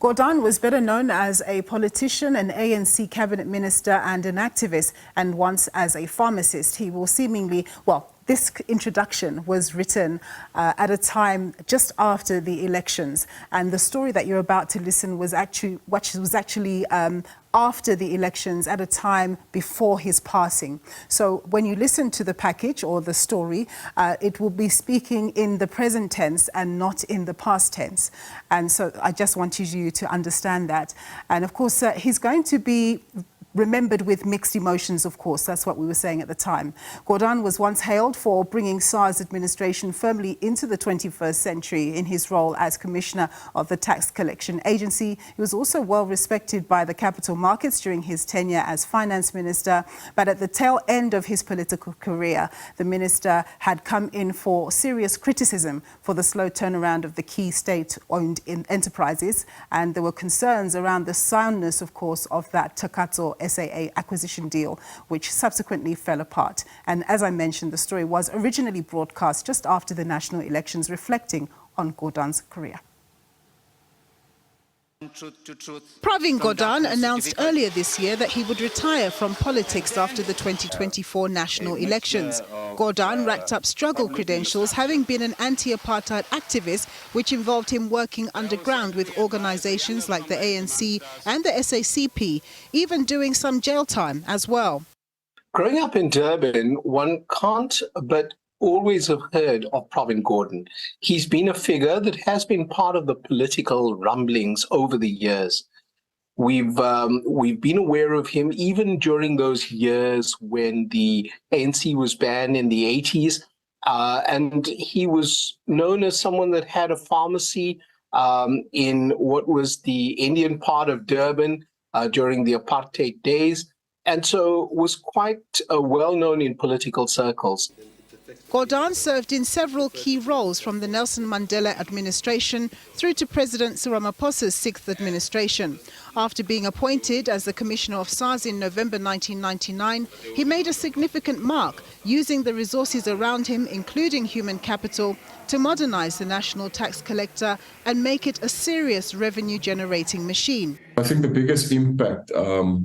Gordhan was better known as a politician, an ANC cabinet minister and an activist, and once as a pharmacist. He will seemingly, well, this introduction was written at a time just after the elections, and the story that you're about to listen was actually after the elections at a time before his passing. So when you listen to the package or the story, it will be speaking in the present tense and not in the past tense. And so I just wanted you to understand that. And of course, he's going to be remembered with mixed emotions, of course. That's what we were saying at the time. Gordhan was once hailed for bringing SARS administration firmly into the 21st century in his role as Commissioner of the Tax Collection Agency. He was also well respected by the capital markets during his tenure as Finance Minister. But at the tail end of his political career, the minister had come in for serious criticism for the slow turnaround of the key state-owned enterprises. And there were concerns around the soundness, of course, of that Takatso-SAA acquisition deal, which subsequently fell apart. And as I mentioned, the story was originally broadcast just after the national elections, reflecting on Gordhan's career. Pravin Gordhan announced earlier this year that he would retire from politics after the 2024 national elections. Gordhan racked up struggle credentials, having been an anti-apartheid activist, which involved him working underground with organizations like the ANC and the SABC, even doing some jail time as well. Growing up in Durban, one can't but always have heard of Pravin Gordhan. He's been a figure that has been part of the political rumblings over the years. We've been aware of him even during those years when the ANC was banned in the 80s, and he was known as someone that had a pharmacy in what was the Indian part of Durban during the apartheid days, and so was quite well known in political circles. Gordhan served in several key roles from the Nelson Mandela administration through to President Cyril Ramaphosa's sixth administration. After being appointed as the Commissioner of SARS in November 1999, he made a significant mark, using the resources around him, including human capital, to modernize the national tax collector and make it a serious revenue-generating machine. I think the biggest impact of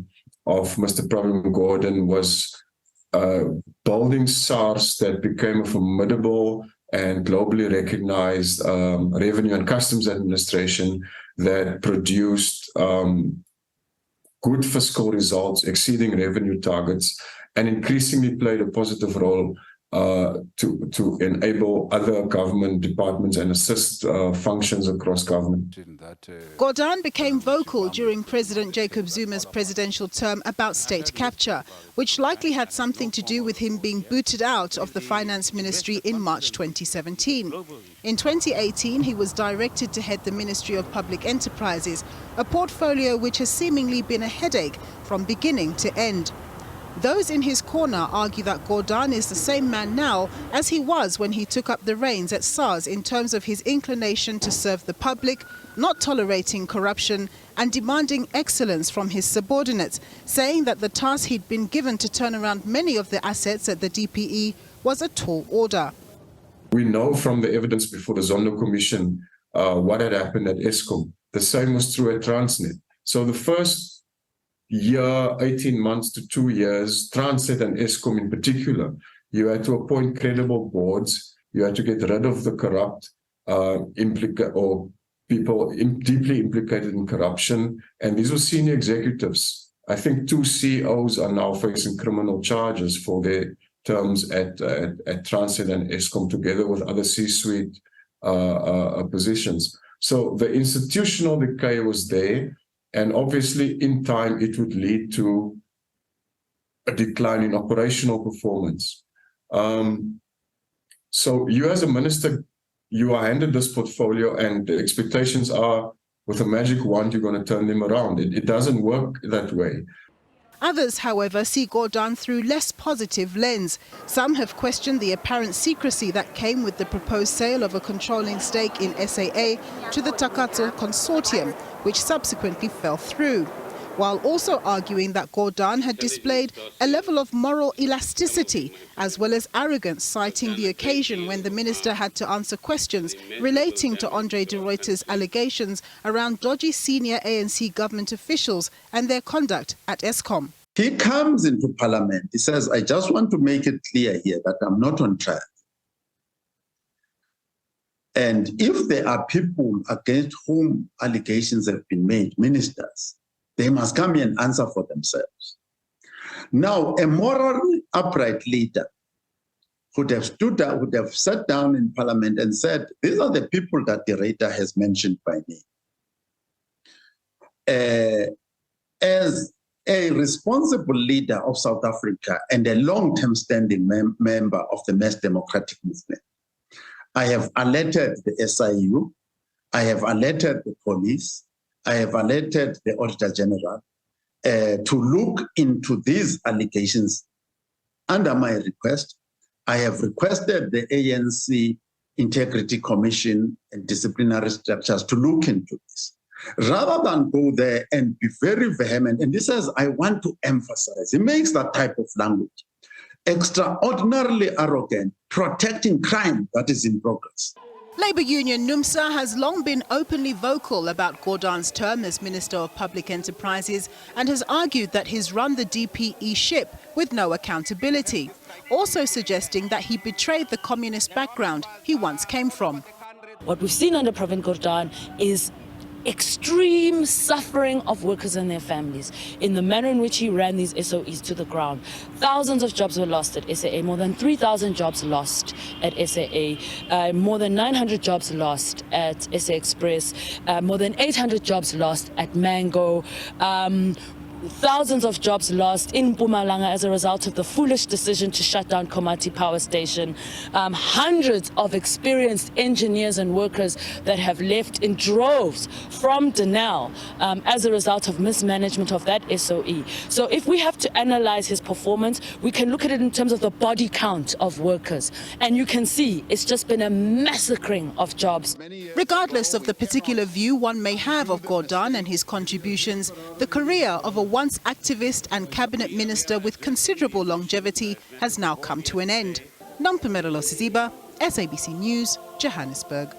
Mr. Pravin Gordhan was building SARS that became a formidable and globally recognized revenue and customs administration that produced good fiscal results, exceeding revenue targets, and increasingly played a positive role to enable other government departments and assist functions across government. Gordhan became vocal during President Jacob Zuma's presidential term about state capture, which likely had something to do with him being booted out of the finance ministry in March 2017. In 2018, he was directed to head the Ministry of Public Enterprises, a portfolio which has seemingly been a headache from beginning to end. Those in his corner argue that Gordhan is the same man now as he was when he took up the reins at SARS in terms of his inclination to serve the public, not tolerating corruption and demanding excellence from his subordinates, saying that the task he'd been given to turn around many of the assets at the DPE was a tall order. We know from the evidence before the Zondo Commission what had happened at Eskom. The same was true at Transnet. So the first year, 18 months to 2 years, Transnet and Eskom in particular, you had to appoint credible boards, you had to get rid of the corrupt people deeply implicated in corruption, and these were senior executives. I think 2 CEOs are now facing criminal charges for their terms at Transnet and Eskom, together with other C-suite positions. So the institutional decay was there. And obviously, in time, it would lead to a decline in operational performance. So you as a minister, you are handed this portfolio, and the expectations are, with a magic wand, you're going to turn them around. It doesn't work that way. Others, however, see Gordhan through less positive lens. Some have questioned the apparent secrecy that came with the proposed sale of a controlling stake in SAA to the Takatso consortium, which subsequently fell through. while also arguing that Gordhan had displayed a level of moral elasticity as well as arrogance, citing the occasion when the minister had to answer questions relating to Andre de Ruyter's allegations around dodgy senior ANC government officials and their conduct at Eskom. He comes into Parliament. He says, I just want to make it clear here that I'm not on trial. And if there are people against whom allegations have been made, ministers, they must come and answer for themselves. Now, a morally upright leader would have stood up, would have sat down in Parliament and said, these are the people that the Ruyter has mentioned by name. As a responsible leader of South Africa and a long-term standing member of the Mass Democratic Movement, I have alerted the SIU, I have alerted the police, I have alerted the Auditor General to look into these allegations under my request. I have requested the ANC Integrity Commission and disciplinary structures to look into this. Rather than go there and be very vehement, and this is, I want to emphasize, he makes that type of language, extraordinarily arrogant, protecting crime that is in progress. Labour Union NUMSA has long been openly vocal about Gordhan's term as Minister of Public Enterprises and has argued that he's run the DPE ship with no accountability, also suggesting that he betrayed the communist background he once came from. What we've seen under Pravin Gordhan is extreme suffering of workers and their families in the manner in which he ran these SOEs to the ground. Thousands of jobs were lost at SAA, more than 3,000 jobs lost at SAA, more than 900 jobs lost at SA Express, more than 800 jobs lost at Mango, thousands of jobs lost in Mpumalanga as a result of the foolish decision to shut down Komati Power Station. Hundreds of experienced engineers and workers that have left in droves from Denel as a result of mismanagement of that SOE. So if we have to analyze his performance, we can look at it in terms of the body count of workers. And you can see it's just been a massacring of jobs. Regardless of the particular view one may have of Gordhan and his contributions, the career of a once activist and cabinet minister with considerable longevity has now come to an end. Nampumelelo Siziba, SABC News, Johannesburg.